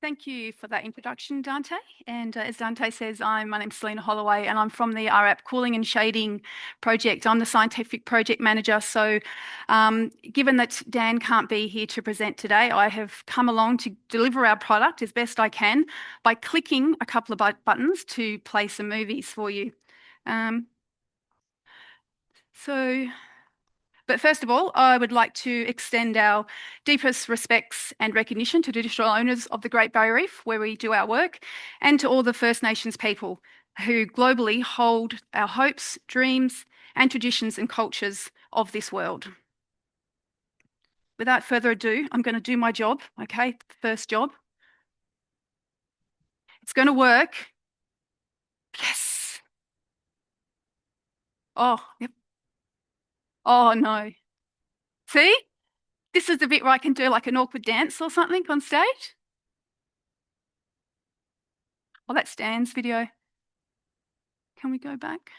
Thank you for that introduction, Dante. And as Dante says, my name's Selena Holloway, and I'm from the RAP Cooling and Shading Project. I'm the scientific project manager. So given that Dan can't be here to present today, I have come along to deliver our product as best I can by clicking a couple of buttons to play some movies for you. But first of all, I would like to extend our deepest respects and recognition to the traditional owners of the Great Barrier Reef, where we do our work, and to all the First Nations people who globally hold our hopes, dreams, and traditions and cultures of this world. Without further ado, I'm going to do my job, okay? First job. It's going to work. Yes. Oh, yep. Oh, no. See? This is the bit where I can do like an awkward dance or something on stage. Oh, that's Dan's video. Can we go back?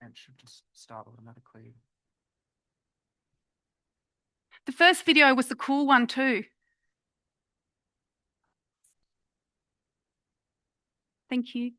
And should just start automatically. The first video was the cool one too. Thank you.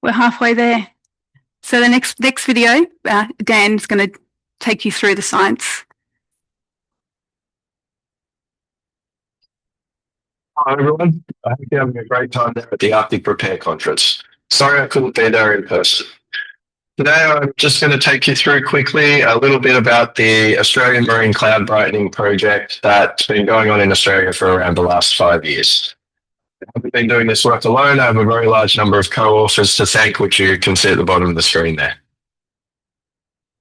We're halfway there. So the next video, Dan's going to take you through the science. Hi everyone. I hope you're having a great time there at the Arctic Repair Conference. Sorry I couldn't be there in person. Today I'm just going to take you through quickly a little bit about the Australian Marine Cloud Brightening project that's been going on in Australia for around the last 5 years. I haven't been doing this work alone. I have a very large number of co-authors to thank, which you can see at the bottom of the screen there.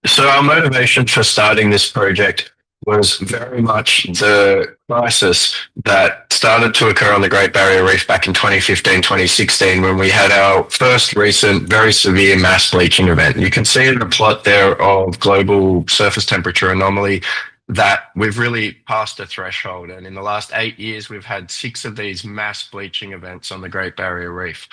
So our motivation for starting this project was very much the crisis that started to occur on the Great Barrier Reef back in 2015, 2016, when we had our first recent very severe mass bleaching event. You can see in the plot there of global surface temperature anomaly that we've really passed a threshold. And in the last 8 years, we've had 6 of these mass bleaching events on the Great Barrier Reef.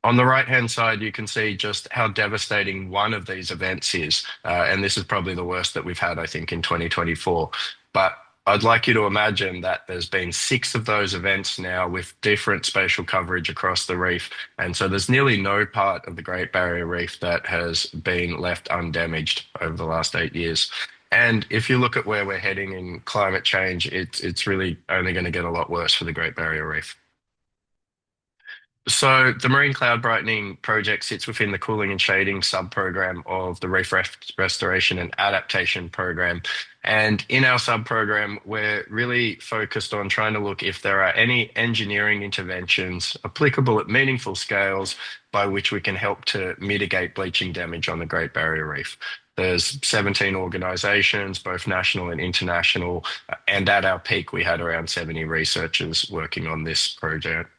On the right-hand side, you can see just how devastating one of these events is. And this is probably the worst that we've had, I think, in 2024. But I'd like you to imagine that there's been 6 of those events now with different spatial coverage across the reef. And so there's nearly no part of the Great Barrier Reef that has been left undamaged over the last 8 years. And if you look at where we're heading in climate change, it's really only going to get a lot worse for the Great Barrier Reef. So the Marine Cloud Brightening project sits within the cooling and shading sub-program of the Reef Restoration and Adaptation program. And in our sub-program, we're really focused on trying to look if there are any engineering interventions applicable at meaningful scales by which we can help to mitigate bleaching damage on the Great Barrier Reef. There's 17 organisations, both national and international, and at our peak, we had around 70 researchers working on this project.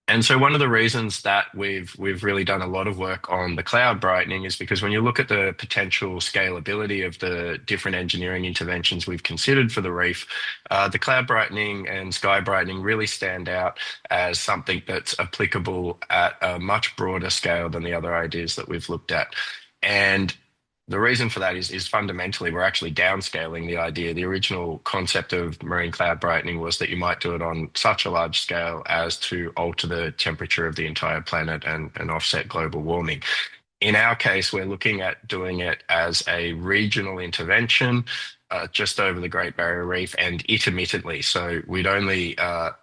And so one of the reasons that we've really done a lot of work on the cloud brightening is because when you look at the potential scalability of the different engineering interventions we've considered for the reef, the cloud brightening and sky brightening really stand out as something that's applicable at a much broader scale than the other ideas that we've looked at. And the reason for that is fundamentally we're actually downscaling the idea. The original concept of marine cloud brightening was that you might do it on such a large scale as to alter the temperature of the entire planet and offset global warming. In our case, we're looking at doing it as a regional intervention just over the Great Barrier Reef and intermittently. So we'd only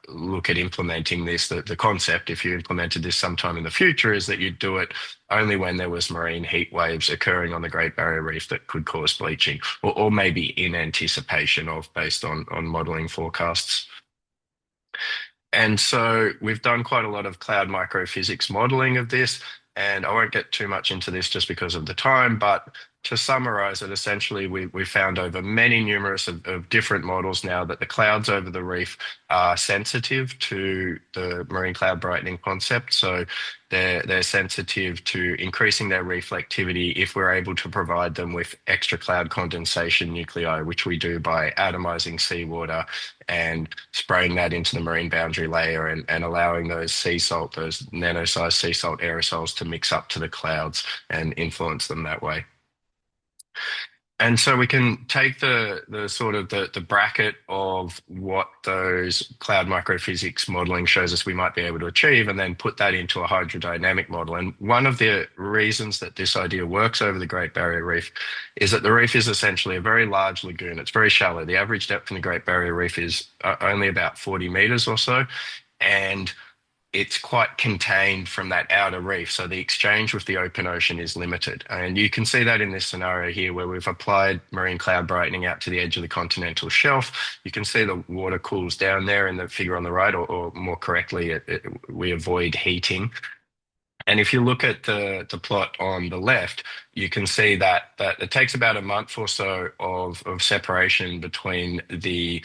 look at implementing this. The concept, if you implemented this sometime in the future, is that you'd do it only when there was marine heat waves occurring on the Great Barrier Reef that could cause bleaching, or maybe in anticipation of based on modelling forecasts. And so we've done quite a lot of cloud microphysics modeling of this, and I won't get too much into this just because of the time, but to summarize it, essentially, we found over many numerous of different models now that the clouds over the reef are sensitive to the marine cloud brightening concept. So they're sensitive to increasing their reflectivity if we're able to provide them with extra cloud condensation nuclei, which we do by atomizing seawater and spraying that into the marine boundary layer and allowing those sea salt, those nano-sized sea salt aerosols to mix up to the clouds and influence them that way. And so we can take the sort of the bracket of what those cloud microphysics modeling shows us we might be able to achieve and then put that into a hydrodynamic model. And one of the reasons that this idea works over the Great Barrier Reef is that the reef is essentially a very large lagoon. It's very shallow. The average depth in the Great Barrier Reef is only about 40 meters or so. And it's quite contained from that outer reef. So the exchange with the open ocean is limited. And you can see that in this scenario here where we've applied marine cloud brightening out to the edge of the continental shelf. You can see the water cools down there in the figure on the right, or more correctly, we avoid heating. And if you look at the plot on the left, you can see that it takes about a month or so of separation between the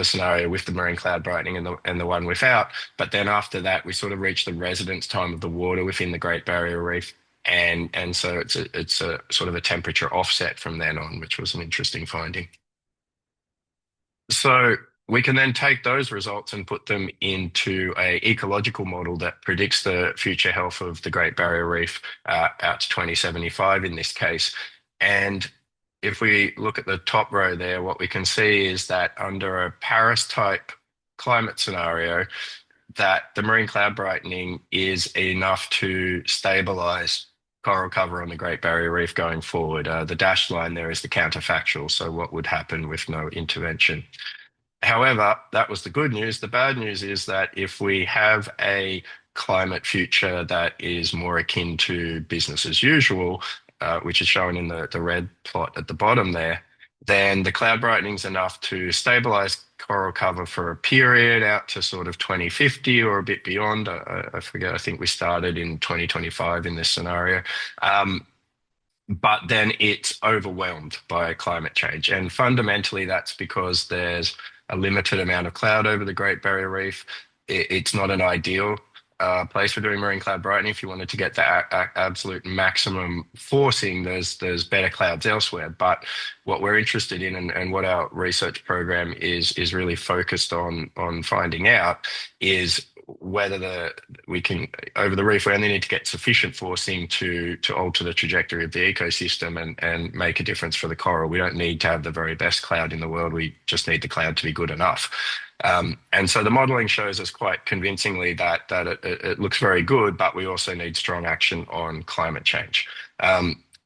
scenario with the marine cloud brightening and the one without. But then after that, we sort of reach the residence time of the water within the Great Barrier Reef. And so it's a sort of a temperature offset from then on, which was an interesting finding. So we can then take those results and put them into an ecological model that predicts the future health of the Great Barrier Reef out to 2075 in this case. And if we look at the top row there, what we can see is that under a Paris-type climate scenario, that the marine cloud brightening is enough to stabilize coral cover on the Great Barrier Reef going forward. The dashed line there is the counterfactual, so what would happen with no intervention. However, that was the good news. The bad news is that if we have a climate future that is more akin to business as usual, which is shown in the red plot at the bottom there, then the cloud brightening is enough to stabilize coral cover for a period out to sort of 2050 or a bit beyond. I forget, I think we started in 2025 in this scenario. But then it's overwhelmed by climate change. And fundamentally, that's because there's a limited amount of cloud over the Great Barrier Reef. It's not an ideal place for doing marine cloud brightening. If you wanted to get the absolute maximum forcing, there's better clouds elsewhere. But what we're interested in and what our research program is really focused on finding out is whether we can over the reef, we only need to get sufficient forcing to alter the trajectory of the ecosystem and make a difference for the coral. We don't need to have the very best cloud in the world. We just need the cloud to be good enough. And so the modeling shows us quite convincingly that it looks very good, but we also need strong action on climate change.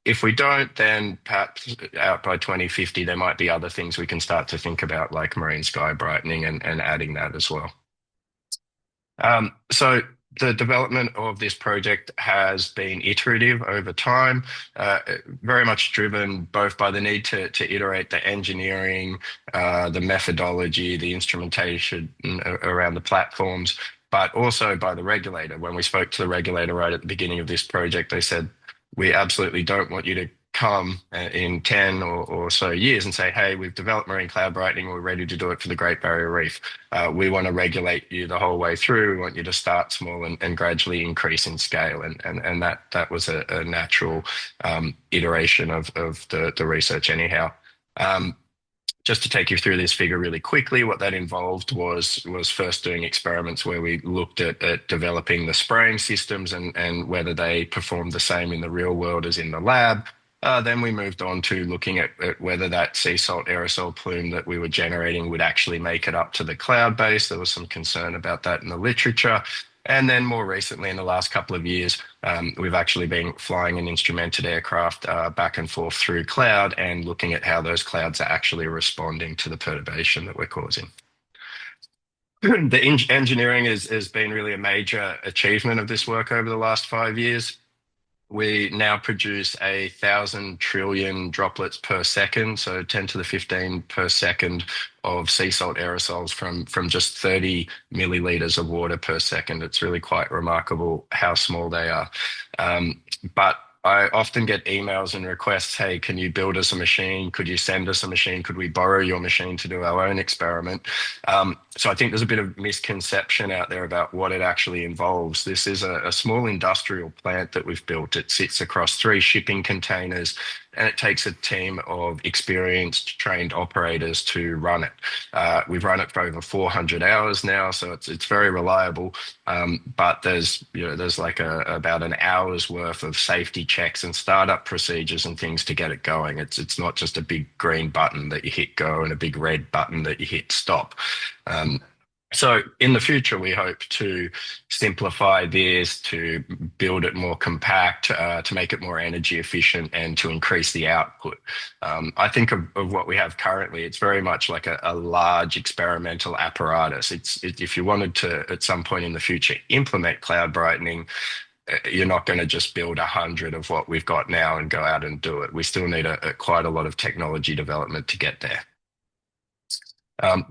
If we don't, then perhaps out by 2050, there might be other things we can start to think about, like marine sky brightening and adding that as well. So the development of this project has been iterative over time, very much driven both by the need to iterate the engineering, the methodology, the instrumentation around the platforms, but also by the regulator. When we spoke to the regulator right at the beginning of this project, they said, we absolutely don't want you to come in 10 or so years and say, hey, we've developed marine cloud brightening, we're ready to do it for the Great Barrier Reef. We want to regulate you the whole way through. We want you to start small and gradually increase in scale. And that was a natural iteration of the research anyhow. Just to take you through this figure really quickly, what that involved was first doing experiments where we looked at developing the spraying systems and whether they performed the same in the real world as in the lab. Then we moved on to looking at whether that sea salt aerosol plume that we were generating would actually make it up to the cloud base. There was some concern about that in the literature. And then more recently, in the last couple of years, we've actually been flying an instrumented aircraft back and forth through cloud and looking at how those clouds are actually responding to the perturbation that we're causing. The engineering has been really a major achievement of this work over the last 5 years. We now produce 1,000 trillion droplets per second, so 10 to the 15 per second of sea salt aerosols from just 30 milliliters of water per second. It's really quite remarkable how small they are. But I often get emails and requests, hey, can you build us a machine? Could you send us a machine? Could we borrow your machine to do our own experiment? So I think there's a bit of misconception out there about what it actually involves. This is a small industrial plant that we've built. It sits across 3 shipping containers, and it takes a team of experienced, trained operators to run it. We've run it for over 400 hours now, so it's very reliable. But there's like about an hour's worth of safety checks and startup procedures and things to get it going. It's not just a big green button that you hit go and a big red button that you hit stop. So in the future, we hope to simplify this, to build it more compact, to make it more energy efficient and to increase the output. I think of what we have currently, it's very much like a large experimental apparatus. If you wanted to, at some point in the future, implement cloud brightening, you're not going to just build 100 of what we've got now and go out and do it. We still need quite a lot of technology development to get there.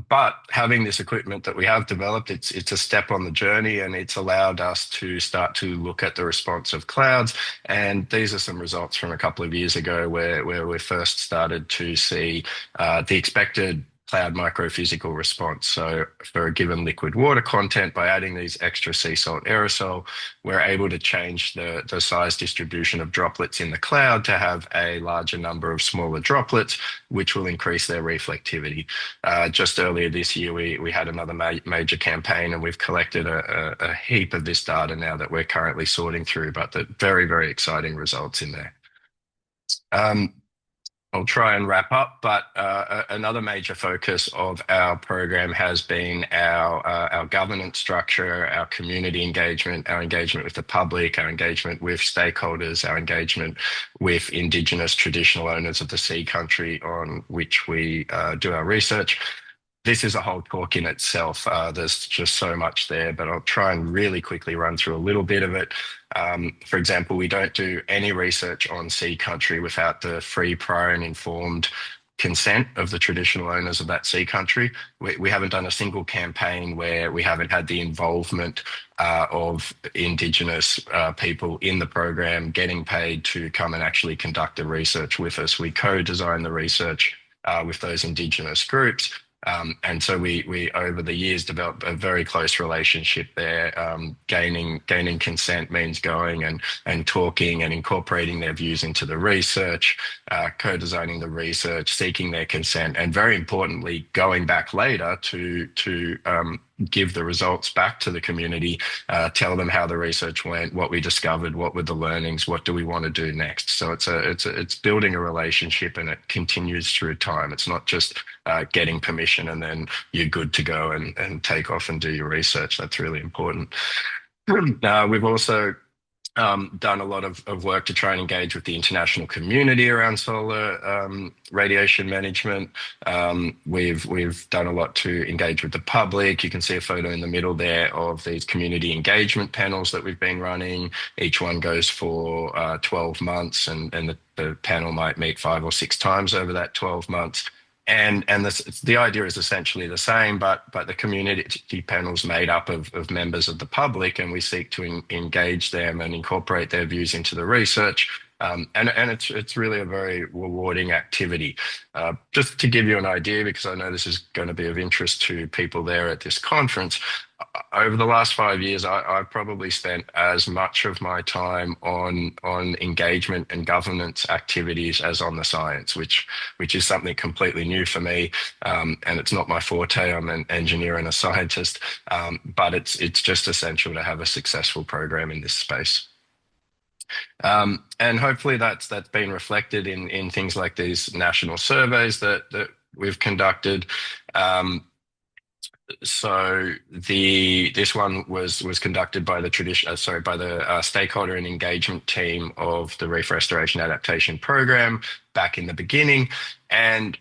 But having this equipment that we have developed, it's a step on the journey, and it's allowed us to start to look at the response of clouds. And these are some results from a couple of years ago where we first started to see the expected cloud microphysical response. So for a given liquid water content, by adding these extra sea salt aerosol, we're able to change the size distribution of droplets in the cloud to have a larger number of smaller droplets, which will increase their reflectivity. Just earlier this year, we had another major campaign, and we've collected a heap of this data now that we're currently sorting through, but the very, very exciting results in there. I'll try and wrap up, but another major focus of our program has been our governance structure, our community engagement, our engagement with the public, our engagement with stakeholders, our engagement with Indigenous traditional owners of the sea country on which we do our research. this is a whole talk in itself. There's just so much there, but I'll try and really quickly run through a little bit of it. For example, we don't do any research on sea country without the free, prior and informed consent of the traditional owners of that sea country. We haven't done a single campaign where we haven't had the involvement of Indigenous people in the program getting paid to come and actually conduct the research with us. We co-design the research with those Indigenous groups. And so we over the years developed a very close relationship there. Gaining consent means going and talking and incorporating their views into the research, co-designing the research, seeking their consent, and very importantly, going back later to give the results back to the community, tell them how the research went, what we discovered, what were the learnings, what do we want to do next. So it's building a relationship, and it continues through time. It's not just getting permission and then you're good to go and take off and do your research. That's really important. We've also done a lot of work to try and engage with the international community around solar radiation management. We've done a lot to engage with the public. You can see a photo in the middle there of these community engagement panels that we've been running. Each one goes for 12 months, and the panel might meet 5 or 6 times over that 12 months. And the idea is essentially the same, but the community panel's made up of members of the public, and we seek to engage them and incorporate their views into the research. And it's really a very rewarding activity. Just to give you an idea, because I know this is going to be of interest to people there at this conference, over the last 5 years, I've probably spent as much of my time on engagement and governance activities as on the science, which is something completely new for me. And it's not my forte. I'm an engineer and a scientist, but it's just essential to have a successful program in this space. And hopefully that's been reflected in things like these national surveys that we've conducted. So this one was conducted by the stakeholder and engagement team of the Reef Restoration Adaptation Program back in the beginning, and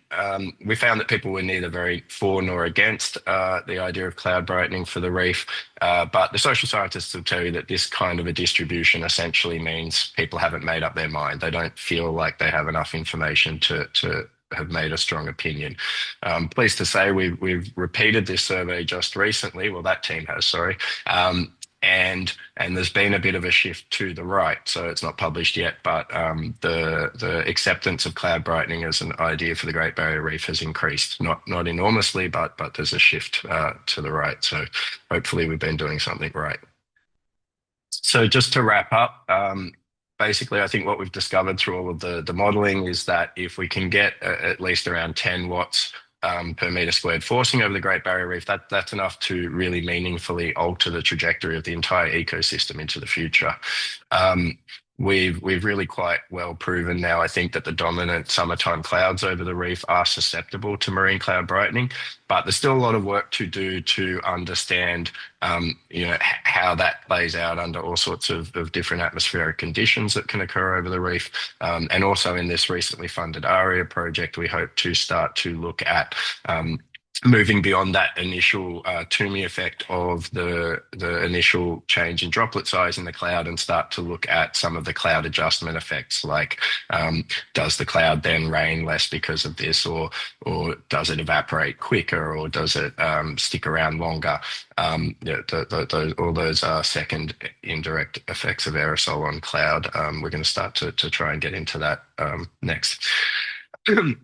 we found that people were neither very for nor against the idea of cloud brightening for the reef. But the social scientists will tell you that this kind of a distribution essentially means people haven't made up their mind. They don't feel like they have enough information to have made a strong opinion. Pleased to say we've repeated this survey just recently. Well, that team has, sorry. And there's been a bit of a shift to the right. So it's not published yet, but the acceptance of cloud brightening as an idea for the Great Barrier Reef has increased. Not enormously, but there's a shift to the right. So hopefully we've been doing something right. So just to wrap up, basically, I think what we've discovered through all of the modeling is that if we can get at least around 10 watts per meter squared forcing over the Great Barrier Reef, that's enough to really meaningfully alter the trajectory of the entire ecosystem into the future. We've really quite well proven now, I think, that the dominant summertime clouds over the reef are susceptible to marine cloud brightening, but there's still a lot of work to do to understand, how that plays out under all sorts of different atmospheric conditions that can occur over the reef. And also in this recently funded ARIA project, we hope to start to look at moving beyond that initial Toomey effect of the initial change in droplet size in the cloud and start to look at some of the cloud adjustment effects, like does the cloud then rain less because of this, or does it evaporate quicker, or does it stick around longer? All those are second indirect effects of aerosol on cloud. We're going to start to try and get into that next.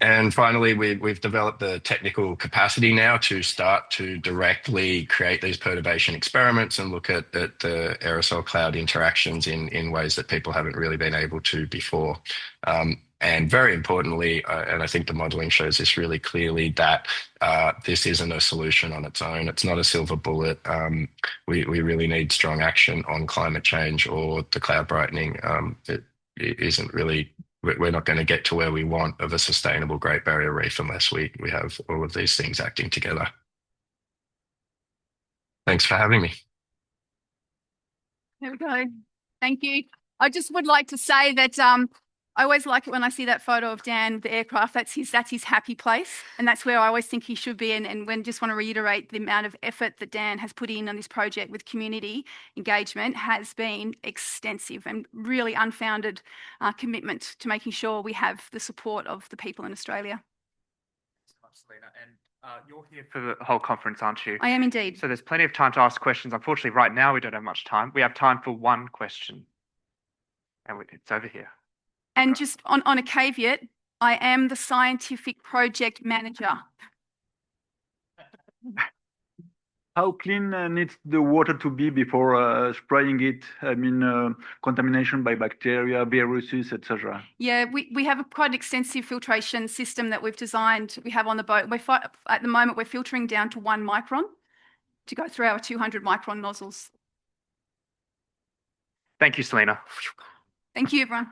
And finally, we've developed the technical capacity now to start to directly create these perturbation experiments and look at the aerosol cloud interactions in ways that people haven't really been able to before. And very importantly, and I think the modeling shows this really clearly, that this isn't a solution on its own. It's not a silver bullet. We really need strong action on climate change, or the cloud brightening. It isn't really. We're not going to get to where we want of a sustainable Great Barrier Reef unless we have all of these things acting together. Thanks for having me. There we go. Thank you. I just would like to say that I always like it when I see that photo of Dan, the aircraft. That's his happy place, and that's where I always think he should be. And when just want to reiterate the amount of effort that Dan has put in on this project with community engagement has been extensive and really unfounded commitment to making sure we have the support of the people in Australia. Thanks so much, Selena. And you're here for the whole conference, aren't you? I am indeed. So there's plenty of time to ask questions. Unfortunately, right now we don't have much time. We have time for one question, and it's over here. And just on a caveat, I am the scientific project manager. How clean needs the water to be before spraying it? I mean, contamination by bacteria, viruses, etc. Yeah, we have quite an extensive filtration system that we've designed. We have on the boat. At the moment, we're filtering down to 1 micron to go through our 200 micron nozzles. Thank you, Selena. Thank you, everyone.